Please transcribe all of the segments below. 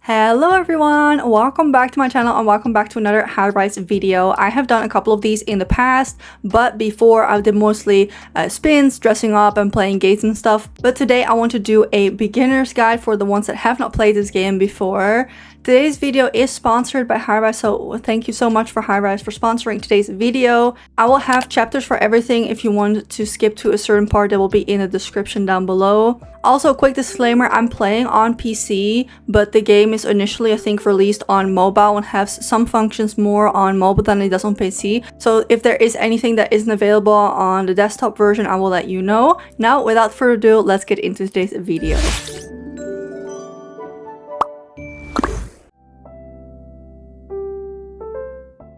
Hello everyone, welcome back to my channel and welcome back to another Highrise video. I have done a couple of these in the past, but before I did mostly spins, dressing up and playing games and stuff. But today I want to do a beginner's guide for the ones that have not played this game before. Today's video is sponsored by Highrise, so thank you so much for Highrise for sponsoring today's video. I will have chapters for everything. If you want to skip to a certain part, that will be in the description down below. Also, quick disclaimer, I'm playing on PC, but the game is initially, I think, released on mobile and has some functions more on mobile than it does on PC. So if there is anything that isn't available on the desktop version, I will let you know. Now, without further ado, let's get into today's video.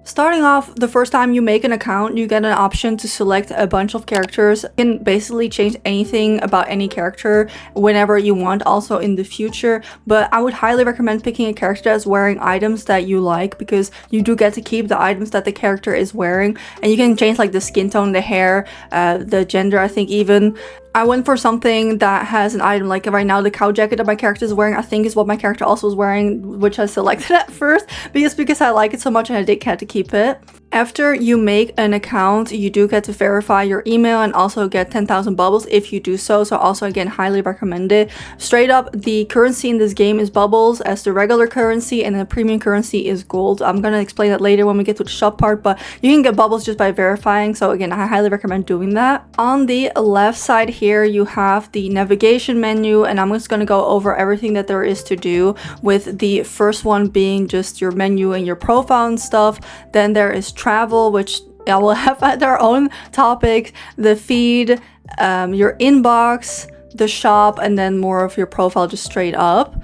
Starting off, the first time you make an account, you get an option to select a bunch of characters. You can basically change anything about any character whenever you want, also in the future. But I would highly recommend picking a character that's wearing items that you like, because you do get to keep the items that the character is wearing. And you can change like the skin tone, the hair, the gender, I think even. I went for something that has an item, like right now the cow jacket that my character is wearing, I think is what my character also was wearing, which I selected at first, because I like it so much and I did get to keep it. After you make an account, you do get to verify your email and also get 10,000 bubbles if you do so. So also again, highly recommend it. Straight up, the currency in this game is bubbles as the regular currency, and the premium currency is gold. I'm gonna explain that later when we get to the shop part, but you can get bubbles just by verifying. So again, I highly recommend doing that. On the left side here, you have the navigation menu, and I'm just gonna go over everything that there is to do, with the first one being just your menu and your profile and stuff. Then there is travel, which I will have at their own topic, the feed, your inbox, the shop, and then more of your profile just straight up.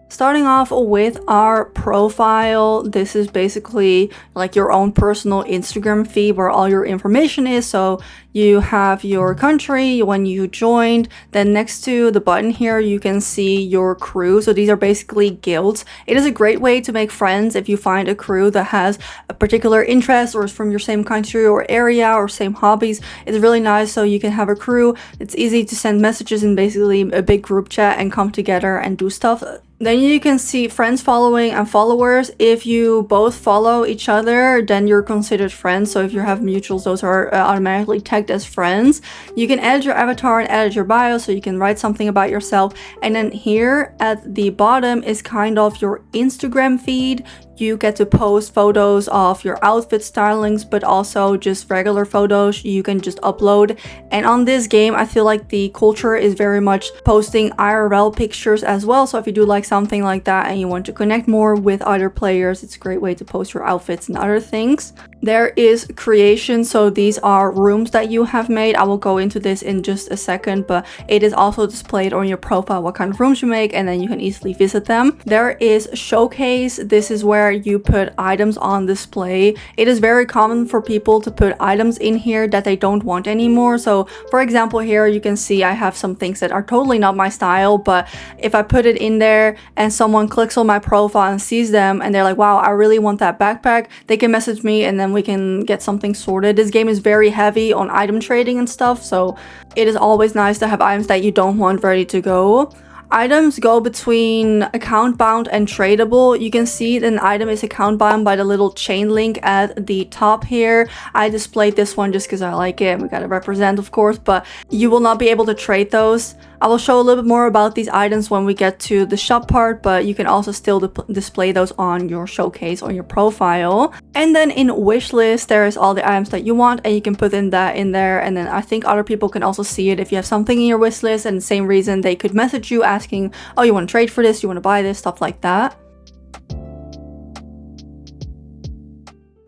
Starting off with our profile, this is basically like your own personal Instagram feed where all your information is. So you have your country, when you joined, then next to the button here, you can see your crew. So these are basically guilds. It is a great way to make friends if you find a crew that has a particular interest or is from your same country or area or same hobbies. It's really nice, so you can have a crew. It's easy to send messages in basically a big group chat and come together and do stuff. Then you can see friends, following, and followers. If you both follow each other, then you're considered friends. So if you have mutuals, those are automatically tagged as friends. You can edit your avatar and edit your bio, so you can write something about yourself. And then here at the bottom is kind of your Instagram feed. You get to post photos of your outfit stylings, but also just regular photos you can just upload. And on this game, I feel like the culture is very much posting IRL pictures as well. So if you do like something like that and you want to connect more with other players, it's a great way to post your outfits and other things. There is creation, so these are rooms that you have made. I will go into this in just a second, but it is also displayed on your profile what kind of rooms you make, and then you can easily visit them. There is showcase. This is where you put items on display. It is very common for people to put items in here that they don't want anymore. So for example, here you can see I have some things that are totally not my style, but if I put it in there and someone clicks on my profile and sees them and they're like, wow, I really want that backpack, they can message me and then we can get something sorted. This game is very heavy on item trading and stuff, so it is always nice to have items that you don't want ready to go. Items go between account bound and tradable. You can see that an item is account bound by the little chain link at the top here. I displayed this one just because I like it. We gotta represent, of course, but you will not be able to trade those. I will show a little bit more about these items when we get to the shop part, but you can also still display those on your showcase on your profile. And then in wishlist, there is all the items that you want, and you can put that in there. And then I think other people can also see it if you have something in your wishlist, and the same reason they could message you asking, oh, you want to trade for this, you want to buy this, stuff like that.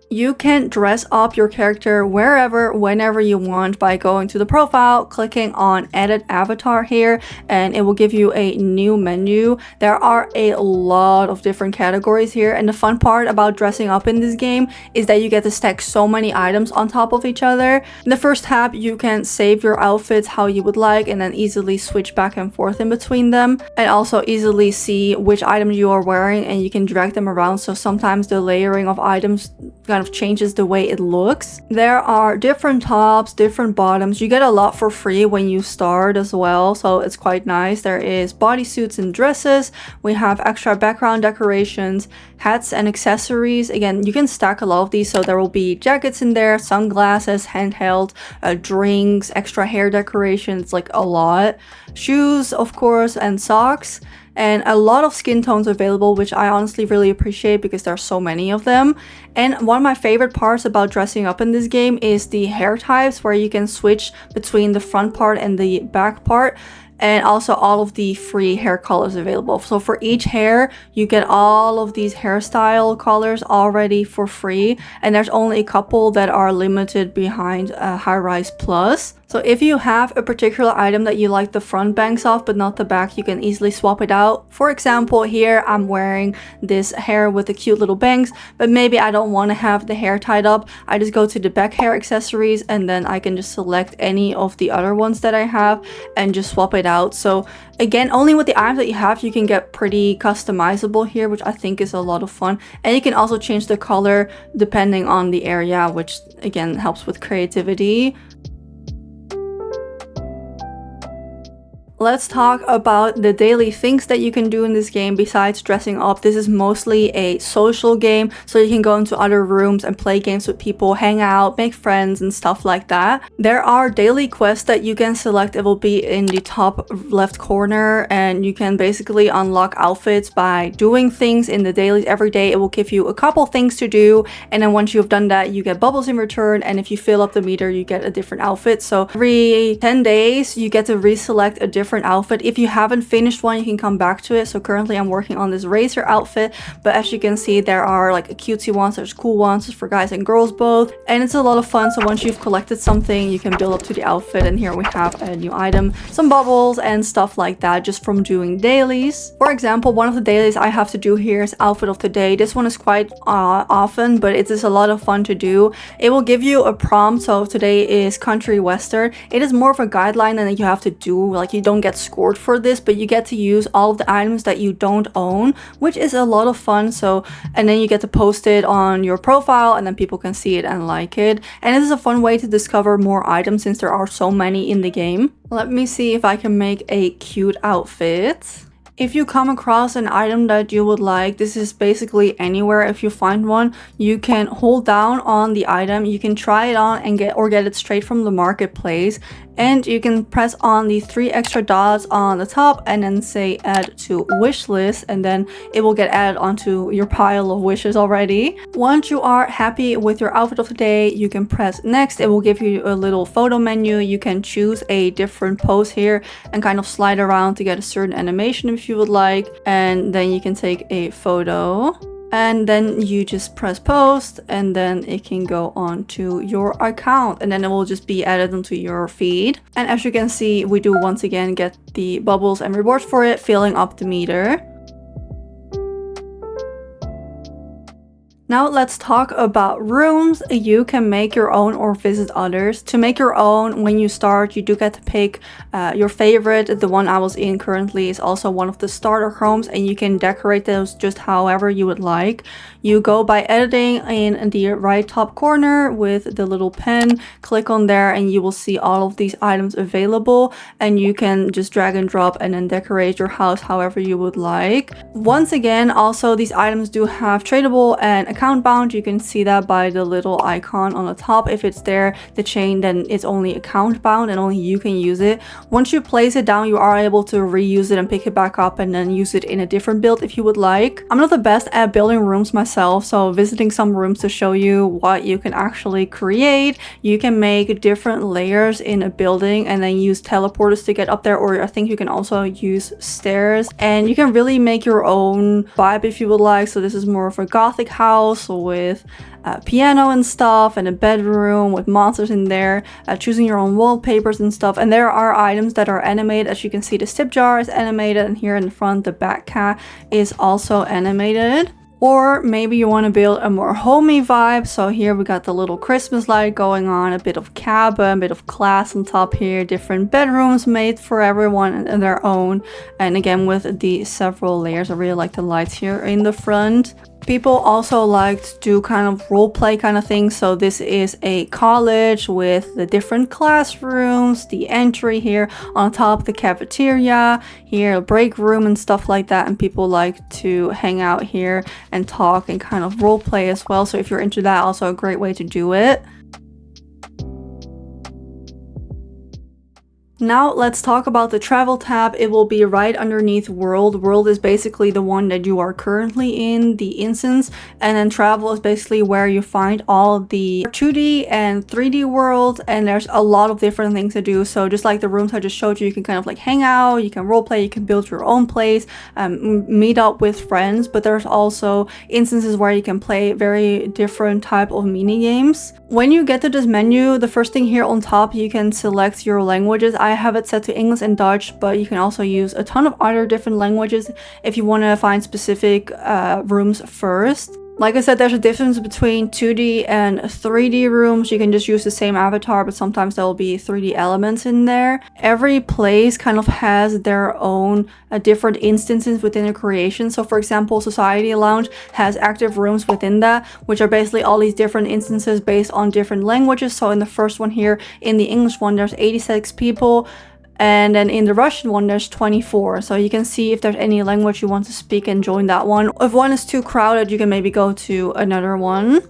You can dress up your character wherever, whenever you want by going to the profile, clicking on edit avatar here, and it will give you a new menu. There are a lot of different categories here, and the fun part about dressing up in this game is that you get to stack so many items on top of each other. In the first tab, you can save your outfits how you would like and then easily switch back and forth in between them, and also easily see which items you are wearing, and you can drag them around. So sometimes the layering of items kind of changes the way it looks. There are different tops, different bottoms. You get a lot for free when you start as well, so it's quite nice. There is bodysuits and dresses. We have extra background decorations, hats and accessories. Again, you can stack a lot of these, so there will be jackets in there, sunglasses, handheld, drinks, extra hair decorations, like a lot. Shoes, of course, and socks. And a lot of skin tones available, which I honestly really appreciate because there are so many of them. And one of my favorite parts about dressing up in this game is the hair types, where you can switch between the front part and the back part. And also all of the free hair colors available. So for each hair, you get all of these hairstyle colors already for free. And there's only a couple that are limited behind Highrise Plus. So if you have a particular item that you like the front bangs of but not the back, you can easily swap it out. For example, here I'm wearing this hair with the cute little bangs, but maybe I don't want to have the hair tied up. I just go to the back hair accessories and then I can just select any of the other ones that I have and just swap it out. So again, only with the items that you have, you can get pretty customizable here, which I think is a lot of fun. And you can also change the color depending on the area, which again helps with creativity. Let's talk about the daily things that you can do in this game besides dressing up. This is mostly a social game, so you can go into other rooms and play games with people, hang out, make friends and stuff like that. There are daily quests that you can select. It will be in the top left corner, and you can basically unlock outfits by doing things in the dailies every day. It will give you a couple things to do, and then once you've done that, you get bubbles in return, and if you fill up the meter, you get a different outfit. So every 10 days, you get to reselect a different outfit. If you haven't finished one, you can come back to it. So currently I'm working on this racer outfit, but as you can see, there are like cutesy ones, there's cool ones for guys and girls both, and it's a lot of fun. So once you've collected something, you can build up to the outfit, and here we have a new item, some bubbles and stuff like that, just from doing dailies. For example, one of the dailies I have to do here is outfit of the day. This one is quite often, but it is a lot of fun to do. It will give you a prompt. So today is country western. It is more of a guideline than you have to do, like you don't get scored for this, but you get to use all of the items that you don't own, which is a lot of fun. So, and then you get to post it on your profile, and then people can see it and like it. And it is a fun way to discover more items since there are so many in the game. Let me see if I can make a cute outfit. If you come across an item that you would like, this is basically anywhere. If you find one, you can hold down on the item, you can try it on and get it straight from the marketplace, and you can press on the 3 extra dots on the top and then say add to wish list, and then it will get added onto your pile of wishes already. Once you are happy with your outfit of the day, you can press next. It will give you a little photo menu. You can choose a different pose here and kind of slide around to get a certain animation if you would like, and then you can take a photo. And then you just press post, and then it can go on to your account, and then it will just be added onto your feed. And as you can see, we do once again get the bubbles and rewards for it, filling up the meter. Now let's talk about rooms. You can make your own or visit others. To make your own, when you start, you do get to pick your favorite. The one I was in currently is also one of the starter homes, and you can decorate those just however you would like. You go by editing in the right top corner with the little pen. Click on there and you will see all of these items available, and you can just drag and drop and then decorate your house however you would like. Once again, also these items do have tradable and account bound. You can see that by the little icon on the top. If it's there, the chain, then it's only account bound and only you can use it. Once you place it down, you are able to reuse it and pick it back up and then use it in a different build if you would like. I'm not the best at building rooms myself, so visiting some rooms to show you what you can actually create. You can make different layers in a building and then use teleporters to get up there, or I think you can also use stairs, and you can really make your own vibe if you would like. So this is more of a gothic house with a piano and stuff, and a bedroom with monsters in there, choosing your own wallpapers and stuff. And there are items that are animated. As you can see, the tip jar is animated, and here in the front the bat cat is also animated. Or maybe you want to build a more homey vibe. So here we got the little Christmas light going on, a bit of cabin, a bit of class on top here, different bedrooms made for everyone and their own. And again, with the several layers, I really like the lights here in the front. People also like to do kind of role play kind of thing. So this is a college with the different classrooms, the entry here on top, the cafeteria, here break room and stuff like that. And people like to hang out here and talk and kind of role play as well. So if you're into that, also a great way to do it. Now let's talk about the travel tab. It will be right underneath world. World is basically the one that you are currently in, the instance, and then travel is basically where you find all the 2D and 3D worlds, and there's a lot of different things to do. So just like the rooms I just showed you, you can kind of like hang out, you can role play, you can build your own place, meet up with friends, but there's also instances where you can play very different type of mini games. When you get to this menu, the first thing here on top, you can select your languages. I have it set to English and Dutch, but you can also use a ton of other different languages if you want to find specific rooms first. Like I said, there's a difference between 2D and 3D rooms. You can just use the same avatar, but sometimes there will be 3D elements in there. Every place kind of has their own different instances within a creation. So for example, Society Lounge has active rooms within that, which are basically all these different instances based on different languages. So in the first one here, in the English one, there's 86 people. And then in the Russian one, there's 24. So you can see if there's any language you want to speak and join that one. If one is too crowded, you can maybe go to another one.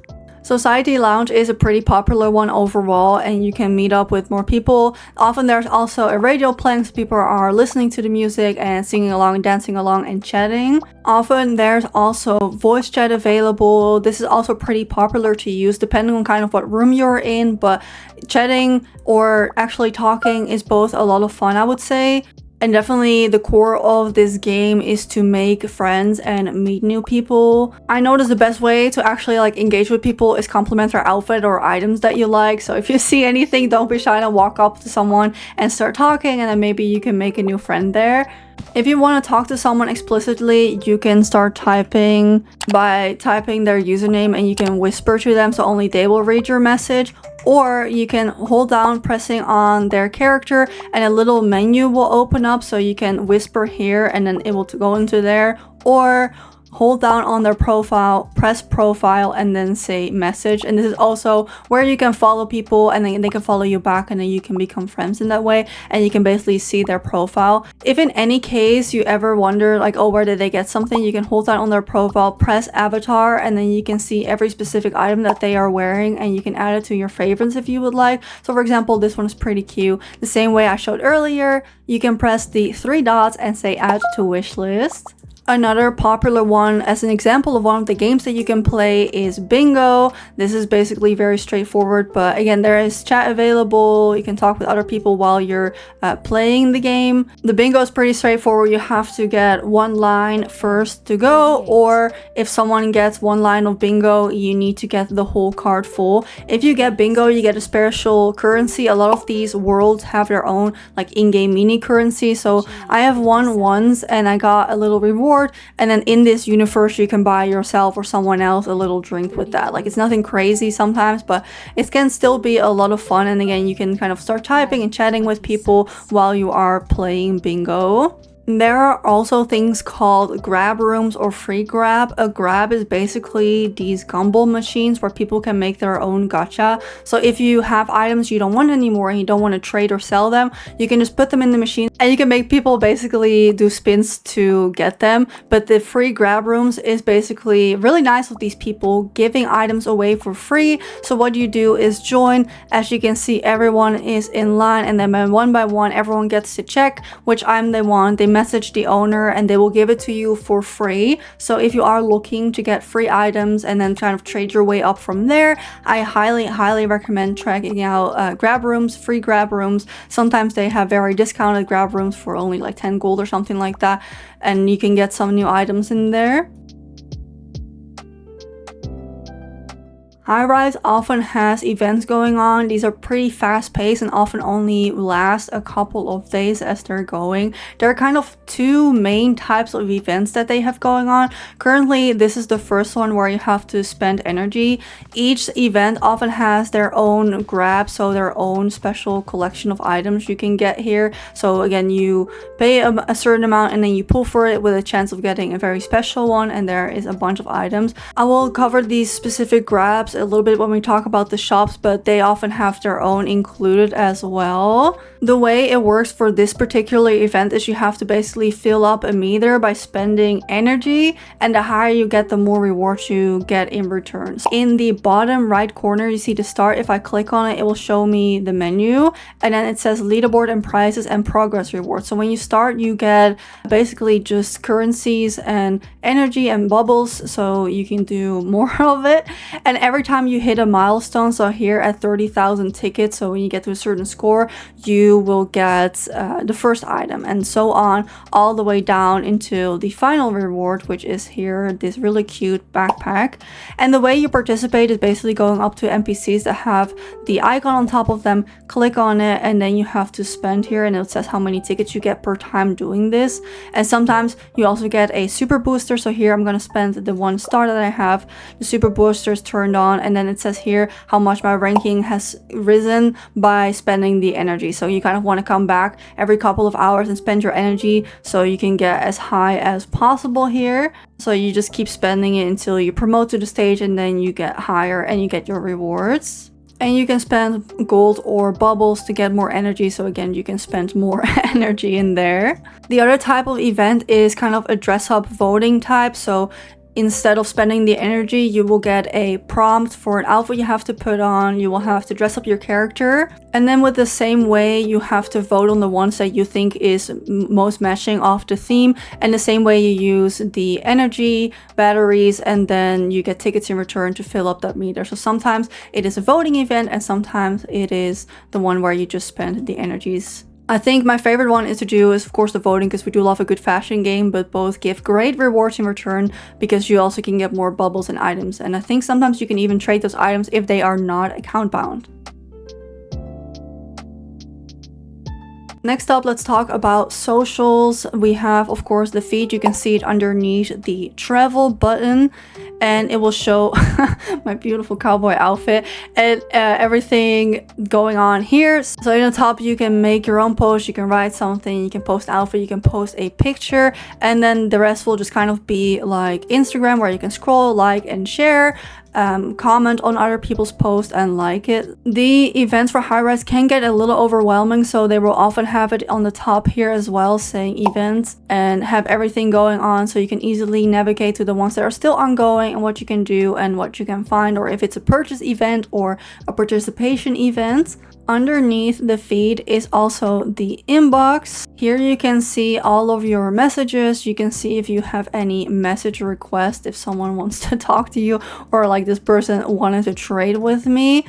Society Lounge is a pretty popular one overall, and you can meet up with more people. Often there's also a radio playing, so people are listening to the music and singing along and dancing along and chatting. Often there's also voice chat available. This is also pretty popular to use depending on kind of what room you're in, but chatting or actually talking is both a lot of fun, I would say. And definitely the core of this game is to make friends and meet new people. I noticed the best way to actually like engage with people is compliment their outfit or items that you like. So if you see anything, don't be shy to walk up to someone and start talking, and then maybe you can make a new friend there. If you want to talk to someone explicitly, you can start typing by typing their username, and you can whisper to them so only they will read your message. Or you can hold down pressing on their character and a little menu will open up, so you can whisper here and then it will go into there. Or hold down on their profile, press profile, and then say message. And this is also where you can follow people and then they can follow you back, and then you can become friends in that way, and you can basically see their profile. If in any case you ever wonder like, oh, where did they get something, you can hold down on their profile, press avatar, and then you can see every specific item that they are wearing, and you can add it to your favorites if you would like. So for example, this one is pretty cute. The same way I showed earlier, you can press the 3 dots and say add to wish list. Another popular one, as an example of one of the games that you can play, is bingo. This is basically very straightforward, but again, there is chat available. You can talk with other people while you're playing the game. The bingo is pretty straightforward. You have to get one line first to go, or if someone gets one line of bingo, you need to get the whole card full. If you get bingo, you get a special currency. A lot of these worlds have their own like in-game mini currency. So I have won once and I got a little reward. And then in this universe, you can buy yourself or someone else a little drink with that. Like, it's nothing crazy sometimes, but it can still be a lot of fun. And again, you can kind of start typing and chatting with people while you are playing bingo. There are also things called grab rooms or free grab. A grab is basically these gumball machines where people can make their own gacha. So if you have items you don't want anymore and you don't want to trade or sell them, you can just put them in the machine and you can make people basically do spins to get them. But the free grab rooms is basically really nice with these people giving items away for free. So what you do is join. As you can see, everyone is in line, and then one by one, everyone gets to check which item they want. They message the owner and they will give it to you for free. So if you are looking to get free items and then kind of trade your way up from there, I highly recommend checking out grab rooms, free grab rooms. Sometimes they have very discounted grab rooms for only like 10 gold or something like that, and you can get some new items in there. Highrise often has events going on. These are pretty fast paced and often only last a couple of days as they're going. There are kind of two main types of events that they have going on. Currently, this is the first one where you have to spend energy. Each event often has their own grab, so their own special collection of items you can get here. So again, you pay a certain amount and then you pull for it with a chance of getting a very special one, and there is a bunch of items. I will cover these specific grabs a little bit when we talk about the shops, but they often have their own included as well. The way it works for this particular event is you have to basically fill up a meter by spending energy, and the higher you get, the more rewards you get in return. In the bottom right corner, you see the start. If I click on it, it will show me the menu, and then it says leaderboard and prizes and progress rewards. So when you start, you get basically just currencies and energy and bubbles, so you can do more of it. And every time you hit a milestone, so here at 30,000 tickets, so when you get to a certain score, you will get the first item, and so on all the way down into the final reward, which is here, this really cute backpack. And the way you participate is basically going up to NPCs that have the icon on top of them, click on it, and then you have to spend here, and it says how many tickets you get per time doing this. And sometimes you also get a super booster. So here I'm going to spend the 1 star that I have. The super booster is turned on, and then it says here how much my ranking has risen by spending the energy. So you kind of want to come back every couple of hours and spend your energy so you can get as high as possible here. So you just keep spending it until you promote to the stage, and then you get higher and you get your rewards. And you can spend gold or bubbles to get more energy, so again you can spend more energy in there. The other type of event is kind of a dress up voting type. So instead of spending the energy, you will get a prompt for an outfit you have to put on. You will have to dress up your character, and then with the same way you have to vote on the ones that you think is most matching off the theme, and the same way you use the energy batteries, and then you get tickets in return to fill up that meter. So sometimes it is a voting event and sometimes it is the one where you just spend the energies. I think my favorite one is to do is of course the voting, because we do love a good fashion game, but both give great rewards in return because you also can get more bubbles and items. And I think sometimes you can even trade those items if they are not account bound. Next up, let's talk about socials. We have, of course, the feed. You can see it underneath the travel button, and it will show my beautiful cowboy outfit and everything going on here. So in the top, you can make your own post, you can write something, you can post outfit, you can post a picture, and then the rest will just kind of be like Instagram, where you can scroll, like, and share. Comment on other people's posts and like it. The events for Highrise can get a little overwhelming, so they will often have it on the top here as well, saying events, and have everything going on, so you can easily navigate to the ones that are still ongoing and what you can do and what you can find, or if it's a purchase event or a participation event. Underneath the feed is also the inbox. Here you can see all of your messages. You can see if you have any message requests, if someone wants to talk to you, or like this person wanted to trade with me.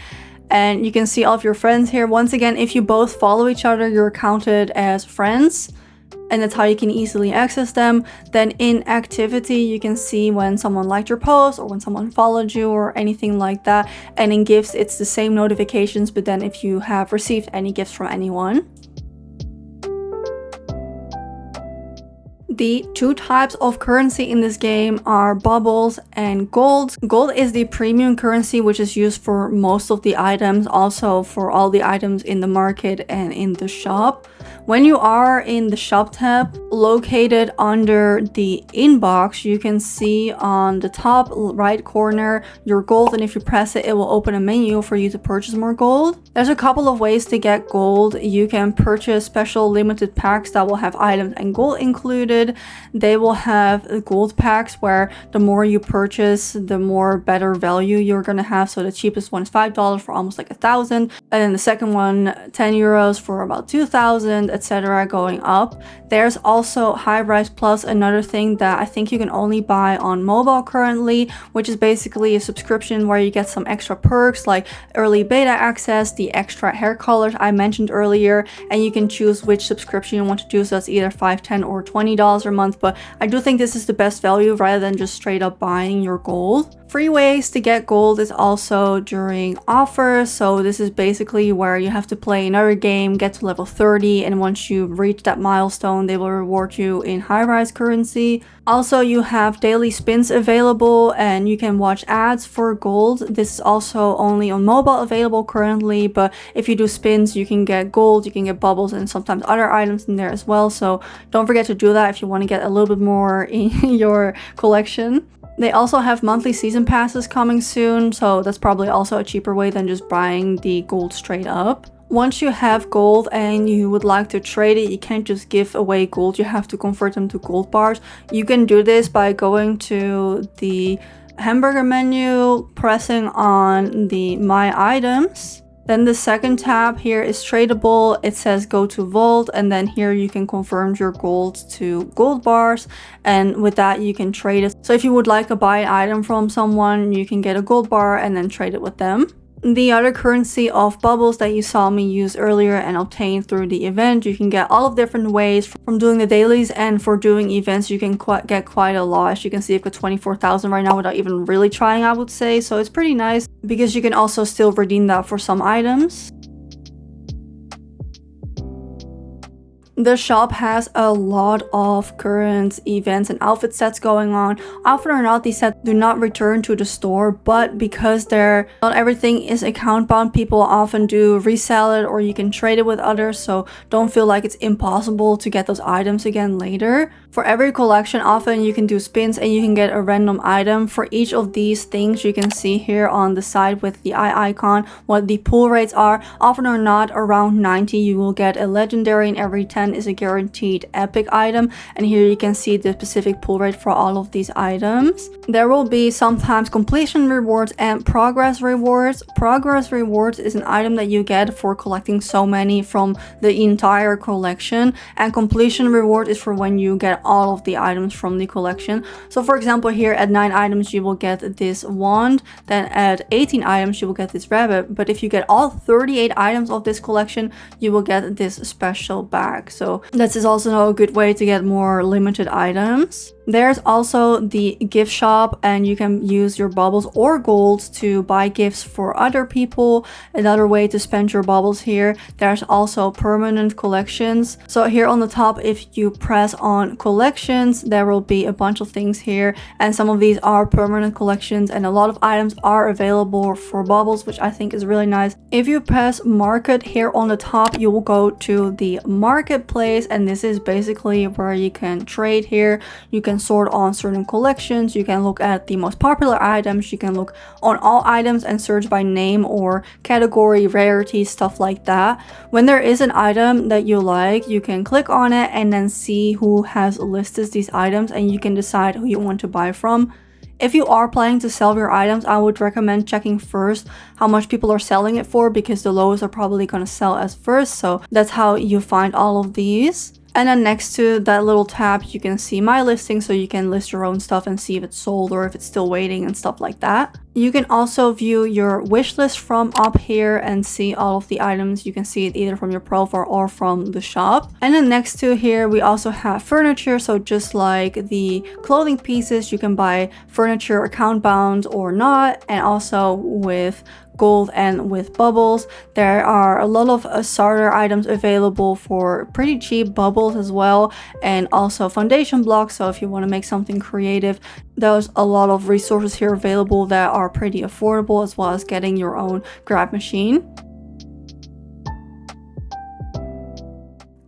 And you can see all of your friends here. Once again, if you both follow each other, you're counted as friends, and that's how you can easily access them. Then in activity, you can see when someone liked your post or when someone followed you or anything like that. And in gifts, it's the same notifications, but then if you have received any gifts from anyone. The two types of currency in this game are bubbles and gold. Gold is the premium currency, which is used for most of the items, also for all the items in the market and in the shop. When you are in the shop tab, located under the inbox, you can see on the top right corner your gold, and if you press it, it will open a menu for you to purchase more gold. There's a couple of ways to get gold. You can purchase special limited packs that will have items and gold included. They will have gold packs where the more you purchase, the more better value you're gonna have. So the cheapest one is $5 for almost like 1,000, and then the second one €10 for about 2,000, etc. going up. There's also Highrise Plus, another thing that I think you can only buy on mobile currently, which is basically a subscription where you get some extra perks like early beta access, the extra hair colors I mentioned earlier, and you can choose which subscription you want to do. So that's either $5, $10, or $20 a month, but I do think this is the best value rather than just straight up buying your gold. Free ways to get gold is also during offers. So this is basically where you have to play another game, get to level 30, and once you reach that milestone, they will reward you in Highrise currency. Also, you have daily spins available and you can watch ads for gold. This is also only on mobile available currently, but if you do spins, you can get gold, you can get bubbles, and sometimes other items in there as well. So don't forget to do that if you want to get a little bit more in your collection. They also have monthly season passes coming soon, so that's probably also a cheaper way than just buying the gold straight up. Once you have gold and you would like to trade it, you can't just give away gold, you have to convert them to gold bars. You can do this by going to the hamburger menu, pressing on the My Items. Then the second tab here is tradable. It says go to vault, and then here you can convert your gold to gold bars, and with that you can trade it. So if you would like to buy an item from someone, you can get a gold bar and then trade it with them. The other currency of bubbles that you saw me use earlier and obtain through the event, you can get all of different ways from doing the dailies, and for doing events you can get quite a lot. As you can see, I've got 24,000 right now without even really trying, I would say, so it's pretty nice because you can also still redeem that for some items. The shop has a lot of current events and outfit sets going on. Often or not, these sets do not return to the store, but because not everything is account bound, people often do resell it or you can trade it with others, so don't feel like it's impossible to get those items again later. For every collection, often you can do spins and you can get a random item. For each of these things, you can see here on the side with the eye icon what the pull rates are. Often or not, around 90 you will get a legendary, and every 10 is a guaranteed epic item, and here you can see the specific pull rate for all of these items. There will be sometimes completion rewards and progress rewards. Progress rewards is an item that you get for collecting so many from the entire collection, and completion reward is for when you get all of the items from the collection. So for example, here at 9 items you will get this wand, then at 18 items you will get this rabbit, but if you get all 38 items of this collection you will get this special bag. So this is also a good way to get more limited items. There's also the gift shop, and you can use your bubbles or gold to buy gifts for other people. Another way to spend your bubbles here. There's also permanent collections. So here on the top, if you press on collections, there will be a bunch of things here, and some of these are permanent collections, and a lot of items are available for bubbles, which I think is really nice. If you press market here on the top, you will go to the marketplace, and this is basically where you can trade here. You can sort on certain collections, you can look at the most popular items, you can look on all items and search by name or category, rarity, stuff like that. When there is an item that you like, you can click on it and then see who has listed these items, and you can decide who you want to buy from. If you are planning to sell your items, I would recommend checking first how much people are selling it for, because the lowest are probably going to sell as first. So that's how you find all of these. And then next to that little tab, you can see my listing, so you can list your own stuff and see if it's sold or if it's still waiting and stuff like that. You can also view your wish list from up here and see all of the items. You can see it either from your profile or from the shop. And then next to here, we also have furniture. So just like the clothing pieces, you can buy furniture account bound or not, and also with gold and with bubbles. There are a lot of starter items available for pretty cheap, bubbles as well, and also foundation blocks. So if you want to make something creative, there's a lot of resources here available that are pretty affordable, as well as getting your own grab machine.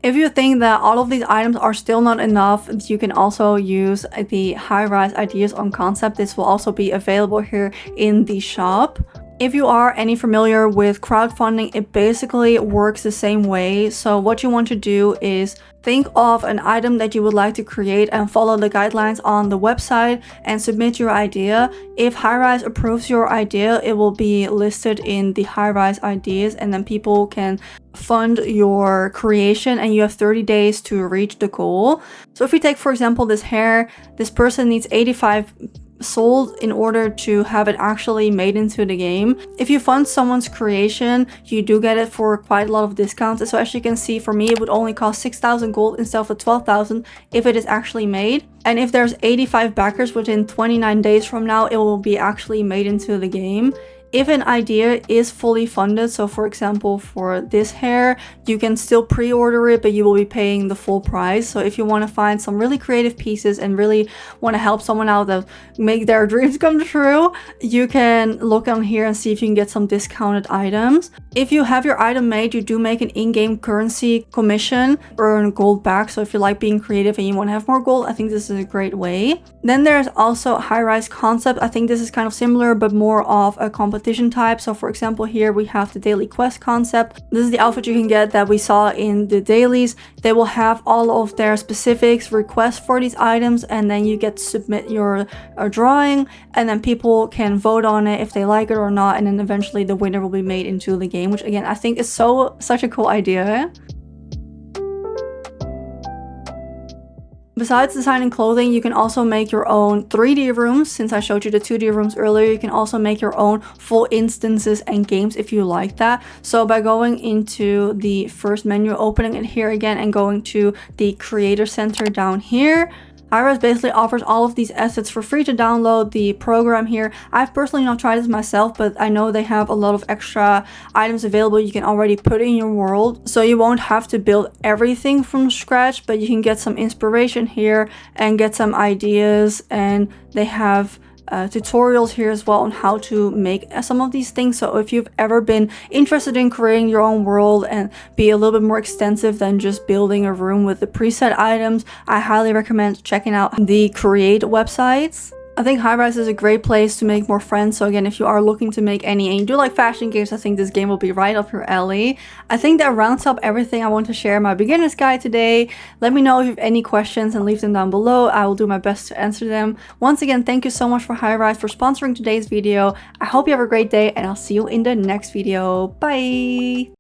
If you think that all of these items are still not enough, you can also use the Highrise Ideas on Concept. This will also be available here in the shop. If you are any familiar with crowdfunding, it basically works the same way. So what you want to do is think of an item that you would like to create and follow the guidelines on the website and submit your idea. If Highrise approves your idea, it will be listed in the Highrise ideas, and then people can fund your creation, and you have 30 days to reach the goal. So if we take, for example, this hair, this person needs 85 sold in order to have it actually made into the game. If you fund someone's creation, you do get it for quite a lot of discounts. So as you can see, for me it would only cost 6,000 gold instead of the 12,000 if it is actually made. And if there's 85 backers within 29 days from now, it will be actually made into the game. If an idea is fully funded, so for example for this hair, you can still pre-order it, but you will be paying the full price. So if you want to find some really creative pieces and really want to help someone out that make their dreams come true, you can look on here and see if you can get some discounted items. If you have your item made, you do make an in-game currency commission, earn gold back. So if you like being creative and you want to have more gold, I think this is a great way. Then there's also Highrise concept. I think this is kind of similar, but more of a competition type. So for example, here we have the daily quest concept. This is the outfit you can get that we saw in the dailies. They will have all of their specifics, requests for these items, and then you get to submit your drawing, and then people can vote on it if they like it or not, and then eventually the winner will be made into the game, which again I think is such a cool idea. Besides designing clothing, you can also make your own 3D rooms. Since I showed you the 2D rooms earlier, you can also make your own full instances and games if you like that. So by going into the first menu, opening it here again, and going to the creator center down here, Highrise basically offers all of these assets for free to download the program here. I've personally not tried this myself, but I know they have a lot of extra items available you can already put in your world. So you won't have to build everything from scratch, but you can get some inspiration here and get some ideas, and they have tutorials here as well on how to make some of these things. So if you've ever been interested in creating your own world and be a little bit more extensive than just building a room with the preset items, I highly recommend checking out the Create websites. I think Highrise is a great place to make more friends. So again, if you are looking to make any and you do like fashion games, I think this game will be right up your alley. I think that rounds up everything I want to share in my beginner's guide today. Let me know if you have any questions and leave them down below. I will do my best to answer them. Once again, thank you so much for Highrise for sponsoring today's video. I hope you have a great day, and I'll see you in the next video. Bye!